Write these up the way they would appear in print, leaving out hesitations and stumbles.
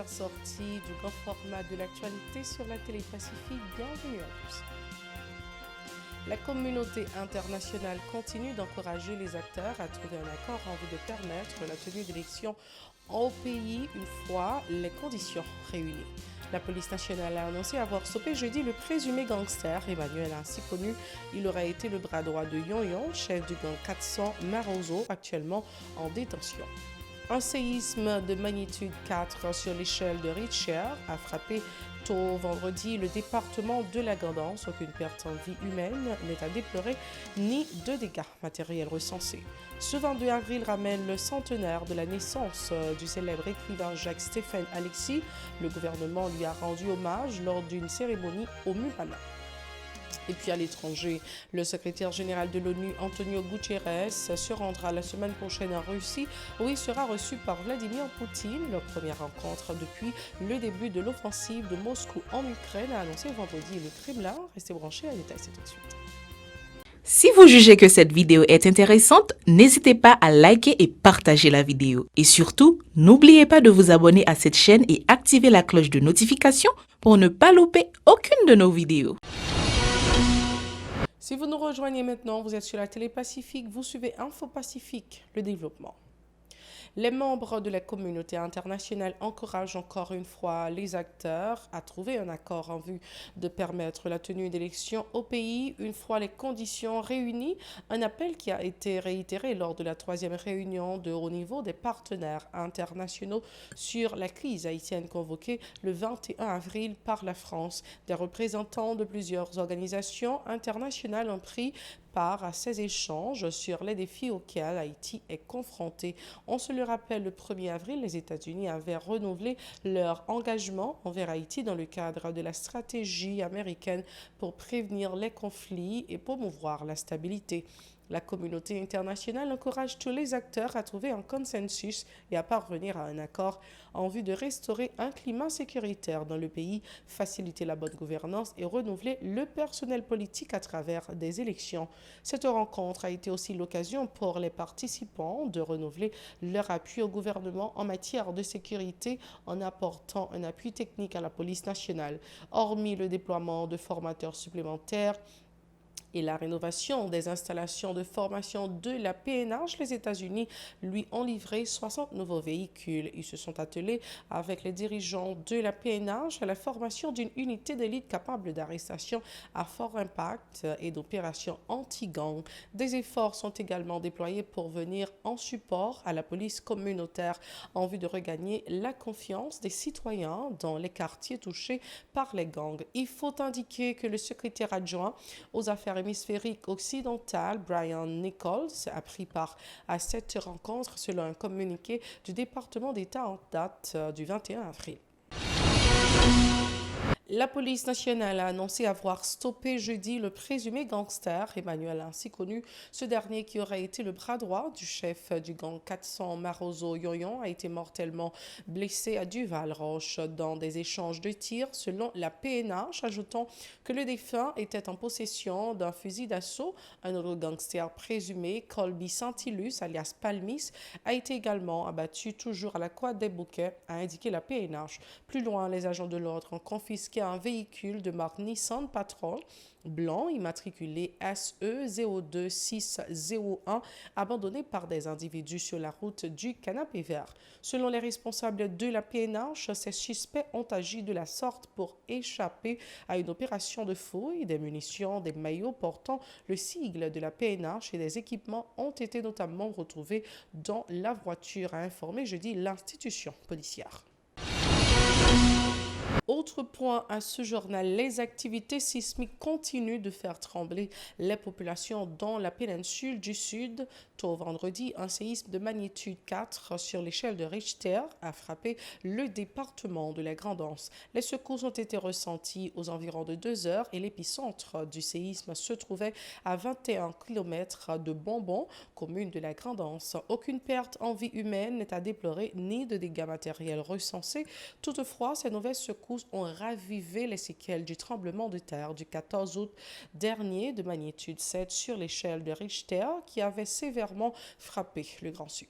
dernière sortie du grand format de l'actualité sur la télé Pacifique. Bienvenue à tous. La communauté internationale continue d'encourager les acteurs à trouver un accord en vue de permettre la tenue d'élections au pays une fois les conditions réunies. La police nationale a annoncé avoir stoppé jeudi le présumé gangster Emmanuel ainsi connu. Il aurait été le bras droit de Yon, chef du gang 400 Marozo, actuellement en détention. Un séisme de magnitude 4 sur l'échelle de Richter a frappé tôt vendredi le département de la Gandance. Aucune perte en vie humaine n'est à déplorer ni de dégâts matériels recensés. Ce 22 avril ramène le centenaire de la naissance du célèbre écrivain Jacques-Stéphane Alexis. Le gouvernement lui a rendu hommage lors d'une cérémonie au Mupana. Et puis à l'étranger, le secrétaire général de l'ONU, Antonio Guterres, se rendra la semaine prochaine en Russie où il sera reçu par Vladimir Poutine. Leur première rencontre depuis le début de l'offensive de Moscou en Ukraine, a annoncé vendredi le Kremlin. Restez branchés, à détail, c'est tout de suite. Si vous jugez que cette vidéo est intéressante, n'hésitez pas à liker et partager la vidéo. Et surtout, n'oubliez pas de vous abonner à cette chaîne et activer la cloche de notification pour ne pas louper aucune de nos vidéos. Si vous nous rejoignez maintenant, vous êtes sur la télé Pacifique, vous suivez Info Pacifique, le développement. Les membres de la communauté internationale encouragent encore une fois les acteurs à trouver un accord en vue de permettre la tenue d'élections au pays une fois les conditions réunies. Un appel qui a été réitéré lors de la 3e réunion de haut niveau des partenaires internationaux sur la crise haïtienne convoquée le 21 avril par la France. Des représentants de plusieurs organisations internationales ont pris part à ces échanges sur les défis auxquels Haïti est confronté. On se le rappelle, le 1er avril, les États-Unis avaient renouvelé leur engagement envers Haïti dans le cadre de la stratégie américaine pour prévenir les conflits et promouvoir la stabilité. La communauté internationale encourage tous les acteurs à trouver un consensus et à parvenir à un accord en vue de restaurer un climat sécuritaire dans le pays, faciliter la bonne gouvernance et renouveler le personnel politique à travers des élections. Cette rencontre a été aussi l'occasion pour les participants de renouveler leur appui au gouvernement en matière de sécurité en apportant un appui technique à la police nationale. Hormis le déploiement de formateurs supplémentaires, et la rénovation des installations de formation de la PNH, les États-Unis lui ont livré 60 nouveaux véhicules. Ils se sont attelés avec les dirigeants de la PNH à la formation d'une unité d'élite capable d'arrestation à fort impact et d'opérations anti-gang. Des efforts sont également déployés pour venir en support à la police communautaire en vue de regagner la confiance des citoyens dans les quartiers touchés par les gangs. Il faut indiquer que le secrétaire adjoint aux affaires hémisphérique occidental, Brian Nichols, a pris part à cette rencontre selon un communiqué du département d'État en date du 21 avril. La police nationale a annoncé avoir stoppé jeudi le présumé gangster Emmanuel ainsi connu. Ce dernier, qui aurait été le bras droit du chef du gang 400 Marozo Yon, a été mortellement blessé à Duval-Roche dans des échanges de tirs selon la PNH, ajoutant que le défunt était en possession d'un fusil d'assaut. Un autre gangster présumé, Colby Santilus alias Palmis, a été également abattu toujours à la Croix des Bouquets, a indiqué la PNH. Plus loin, les agents de l'ordre ont confisqué un véhicule de marque Nissan Patrol blanc immatriculé SE02601 abandonné par des individus sur la route du Canapé Vert. Selon les responsables de la PNH, ces suspects ont agi de la sorte pour échapper à une opération de fouille. Des munitions, des maillots portant le sigle de la PNH et des équipements ont été notamment retrouvés dans la voiture, a informé jeudi l'institution policière. Autre point à ce journal, les activités sismiques continuent de faire trembler les populations dans la péninsule du Sud. Tôt vendredi, un séisme de magnitude 4 sur l'échelle de Richter a frappé le département de la Grand'Anse. Les secousses ont été ressenties aux environs de 2 heures et l'épicentre du séisme se trouvait à 21 km de Bonbon, commune de la Grand'Anse. Aucune perte en vie humaine n'est à déplorer ni de dégâts matériels recensés. Toutefois, ces nouvelles secousses ont ravivé les séquelles du tremblement de terre du 14 août dernier de magnitude 7 sur l'échelle de Richter qui avait sévèrement frappé le Grand Sud.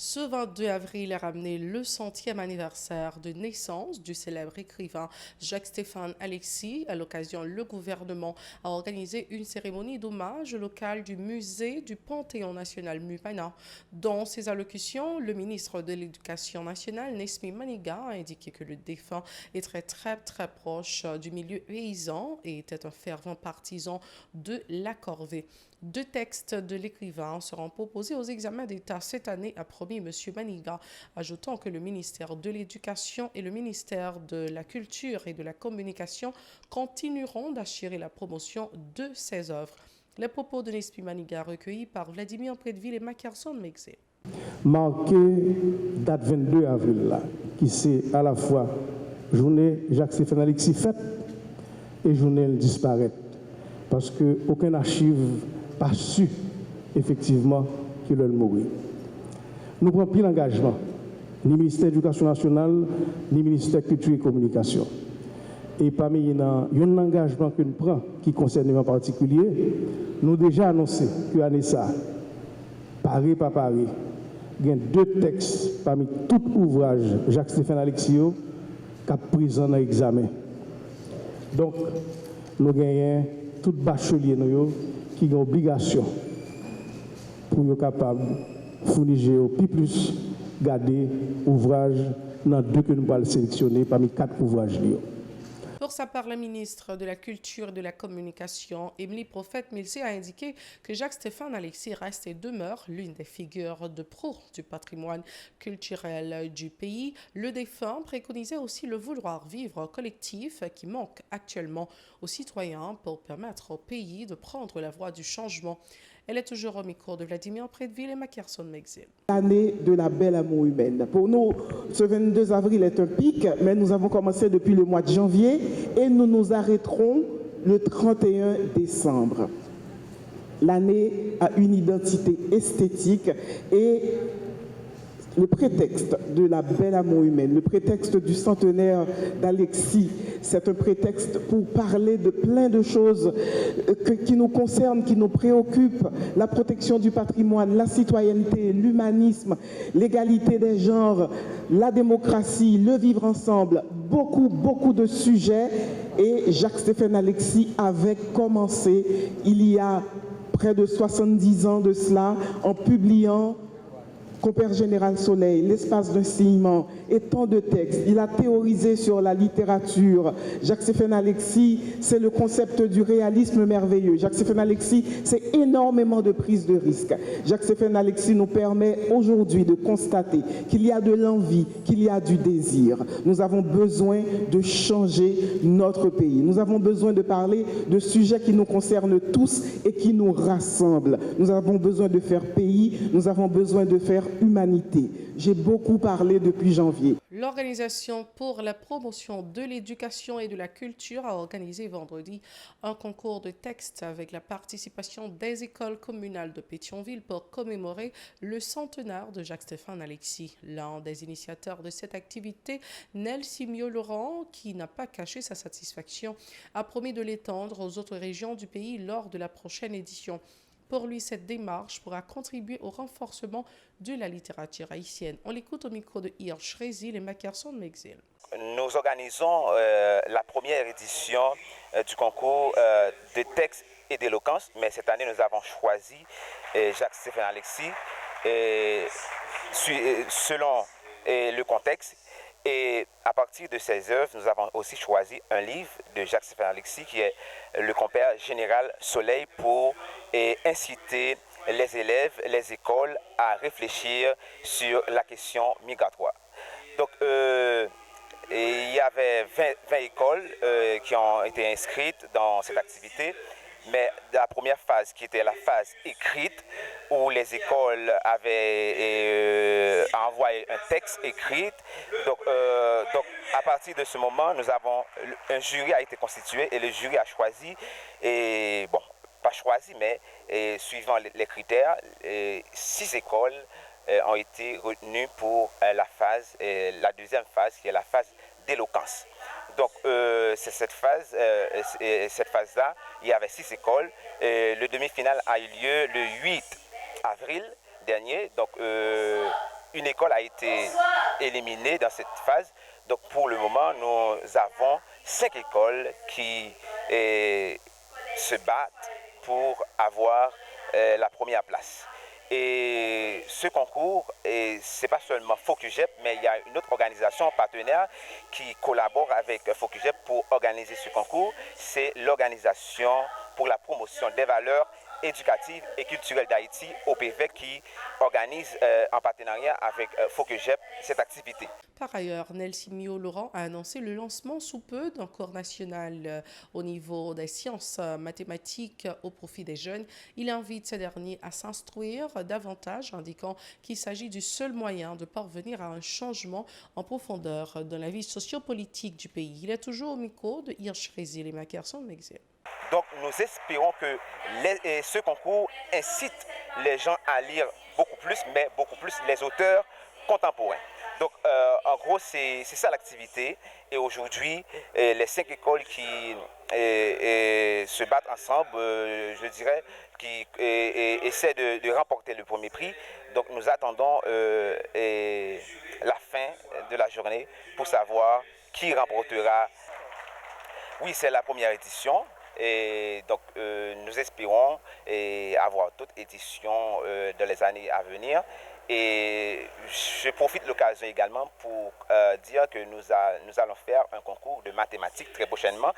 Ce 22 avril est ramené le 100e anniversaire de naissance du célèbre écrivain Jacques-Stéphane Alexis. À l'occasion, le gouvernement a organisé une cérémonie d'hommage locale du musée du Panthéon national Mupana. Dans ses allocutions, le ministre de l'Éducation nationale, Nesmi Maniga, a indiqué que le défunt est très proche du milieu paysan et était un fervent partisan de la corvée. 2 textes de l'écrivain seront proposés aux examens d'État cette année, a promis M. Maniga, ajoutant que le ministère de l'Éducation et le ministère de la Culture et de la Communication continueront d'assurer la promotion de ces œuvres. Les propos de Nesmi Maniga recueillis par Vladimir Prédeville et Mackerson Mexé. Marqué date 22 avril, là, qui c'est à la fois journée Jacques-Stéphane Alexis fête et journée disparaître. Parce qu'aucun archive pas su effectivement qu'il a mouru. Nous prenons plus l'engagement, ni ministère de l'Éducation nationale, ni ministère de la Culture et Communication. Et parmi il y a un engagement que nous prenons qui concerne en particulier, nous avons déjà annoncé que l'année ça, paré par paré, il y a 2 textes parmi tout ouvrage Jacques-Stéphane Alexis qui sont pris en examen. Donc, nous gagnons tout bachelier qui ont obligation pour être capable de fournir plus garder ouvrage dans 2 que nous allons sélectionner parmi 4 ouvrages. Pour sa part, la ministre de la Culture et de la Communication, Émilie Prophète-Milsé, a indiqué que Jacques-Stéphane Alexis reste et demeure l'une des figures de proue du patrimoine culturel du pays. Le défunt préconisait aussi le vouloir vivre collectif qui manque actuellement aux citoyens pour permettre au pays de prendre la voie du changement. Elle est toujours au micro de Vladimir Prédeville et Mackerson Mexil. L'année de la belle amour humaine. Pour nous, ce 22 avril est un pic, mais nous avons commencé depuis le mois de janvier et nous nous arrêterons le 31 décembre. L'année a une identité esthétique et le prétexte de la belle amour humaine, le prétexte du centenaire d'Alexis, c'est un prétexte pour parler de plein de choses qui nous concernent, qui nous préoccupent, la protection du patrimoine, la citoyenneté, l'humanisme, l'égalité des genres, la démocratie, le vivre ensemble, beaucoup de sujets. Et Jacques-Stéphane Alexis avait commencé il y a près de 70 ans de cela en publiant Compère Général Soleil, l'espace d'enseignement et tant de textes. Il a théorisé sur la littérature. Jacques-Stéphane Alexis, c'est le concept du réalisme merveilleux. Jacques-Stéphane Alexis, c'est énormément de prise de risque. Jacques-Stéphane Alexis nous permet aujourd'hui de constater qu'il y a de l'envie, qu'il y a du désir. Nous avons besoin de changer notre pays. Nous avons besoin de parler de sujets qui nous concernent tous et qui nous rassemblent. Nous avons besoin de faire pays, nous avons besoin de faire humanité. J'ai beaucoup parlé depuis janvier. L'Organisation pour la promotion de l'éducation et de la culture a organisé vendredi un concours de textes avec la participation des écoles communales de Pétionville pour commémorer le centenaire de Jacques-Stéphane Alexis. L'un des initiateurs de cette activité, Nel Simio-Laurent, qui n'a pas caché sa satisfaction, a promis de l'étendre aux autres régions du pays lors de la prochaine édition. Pour lui, cette démarche pourra contribuer au renforcement de la littérature haïtienne. On l'écoute au micro de Hirsch Rézil et Mackerson Mexil. Nous organisons la première édition du concours de texte et d'éloquence, mais cette année nous avons choisi Jacques-Stéphane Alexis selon le contexte. Et à partir de ces œuvres, nous avons aussi choisi un livre de Jacques-Stéphane Alexis qui est le Compère Général Soleil pour inciter les élèves, les écoles à réfléchir sur la question migratoire. Donc, il y avait 20 écoles qui ont été inscrites dans cette activité. Mais la première phase, qui était la phase écrite, où les écoles avaient envoyé un texte écrit. Donc, à partir de ce moment, un jury a été constitué et le jury a choisi, et bon, pas choisi, mais suivant les critères, 6 écoles ont été retenues pour la deuxième phase, qui est la phase d'éloquence. Donc, c'est cette phase-là, il y avait 6 écoles. Le demi-finale a eu lieu le 8 avril dernier. Donc, une école a été éliminée dans cette phase. Donc pour le moment, nous avons 5 écoles qui se battent pour avoir la première place. Et ce concours, ce n'est pas seulement FOCUGEP, mais il y a une autre organisation partenaire qui collabore avec FOCUGEP pour organiser ce concours. C'est l'Organisation pour la promotion des valeurs éducatives et culturelles d'Haïti, OPVEC, qui organise en partenariat avec FOCUGEP cette activité. Par ailleurs, Nelson Mio-Laurent a annoncé le lancement sous peu d'un cours national au niveau des sciences mathématiques au profit des jeunes. Il invite ces derniers à s'instruire davantage, indiquant qu'il s'agit du seul moyen de parvenir à un changement en profondeur dans la vie sociopolitique du pays. Il est toujours au micro de Hirsch Rézil et Mackerson Mexil. Donc nous espérons que ce concours incite les gens à lire beaucoup plus, mais beaucoup plus les auteurs contemporains. Donc en gros c'est ça l'activité, et aujourd'hui les 5 écoles qui se battent ensemble, je dirais, qui essaient de remporter le premier prix. Donc nous attendons la fin de la journée pour savoir qui remportera. Oui, c'est la première édition. Et donc, nous espérons avoir d'autres éditions dans les années à venir. Et je profite de l'occasion également pour dire que nous allons faire un concours de mathématiques très prochainement.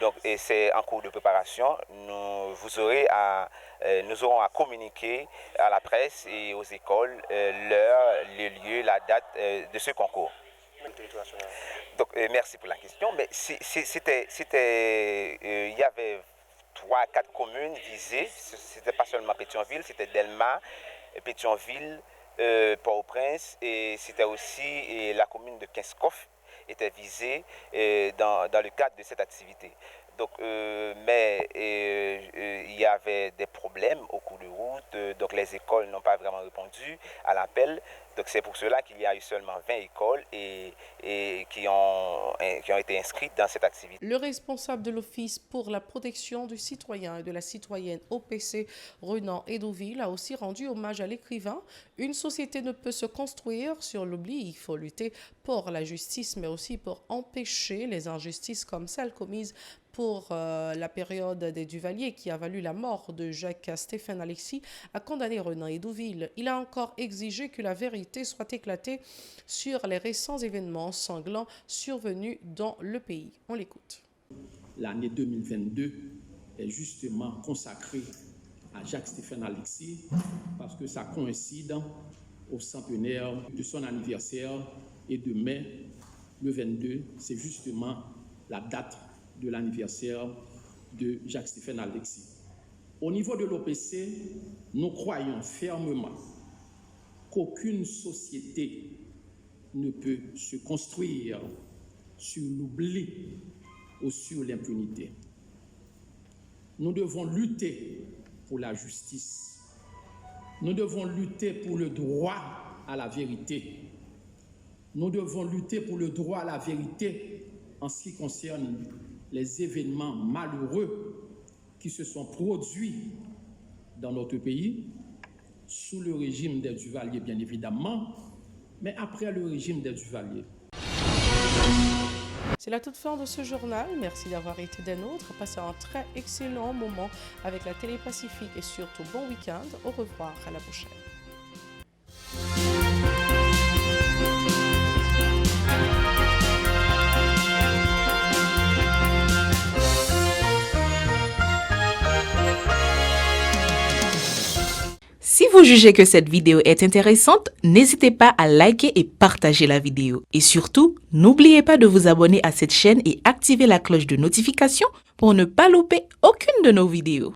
Donc, et c'est en cours de préparation. Nous aurons à communiquer à la presse et aux écoles l'heure, le lieu, la date de ce concours. Donc, merci pour la question. Mais il y avait 3-4 communes visées. C'était pas seulement Pétionville, c'était Delma, Pétionville, Port-au-Prince, et c'était aussi la commune de Kinskov était visée dans le cadre de cette activité. Donc, mais il y avait des problèmes au cours de route, donc les écoles n'ont pas vraiment répondu à l'appel. Donc c'est pour cela qu'il y a eu seulement 20 écoles qui ont été inscrites dans cette activité. Le responsable de l'Office pour la protection du citoyen et de la citoyenne OPC, Renan Edouville, a aussi rendu hommage à l'écrivain. Une société ne peut se construire sur l'oubli. Il faut lutter pour la justice, mais aussi pour empêcher les injustices comme celles commises pour la période des Duvalier qui a valu la mort de Jacques-Stéphane Alexis, a condamné Renan Edouville. Il a encore exigé que la vérité soit éclatée sur les récents événements sanglants survenus dans le pays. On l'écoute. L'année 2022 est justement consacrée à Jacques-Stéphane Alexis parce que ça coïncide au centenaire de son anniversaire, et demain, le 22, c'est justement la date de l'anniversaire de Jacques-Stéphane Alexis. Au niveau de l'OPC, nous croyons fermement qu'aucune société ne peut se construire sur l'oubli ou sur l'impunité. Nous devons lutter pour la justice. Nous devons lutter pour le droit à la vérité. Nous devons lutter pour le droit à la vérité en ce qui concerne les événements malheureux qui se sont produits dans notre pays, sous le régime des Duvalier bien évidemment, mais après le régime des Duvalier. C'est la toute fin de ce journal. Merci d'avoir été des nôtres. Passez un très excellent moment avec la Télé Pacifique et surtout bon week-end. Au revoir, à la prochaine. Si vous jugez que cette vidéo est intéressante, n'hésitez pas à liker et partager la vidéo. Et surtout, n'oubliez pas de vous abonner à cette chaîne et activer la cloche de notification pour ne pas louper aucune de nos vidéos.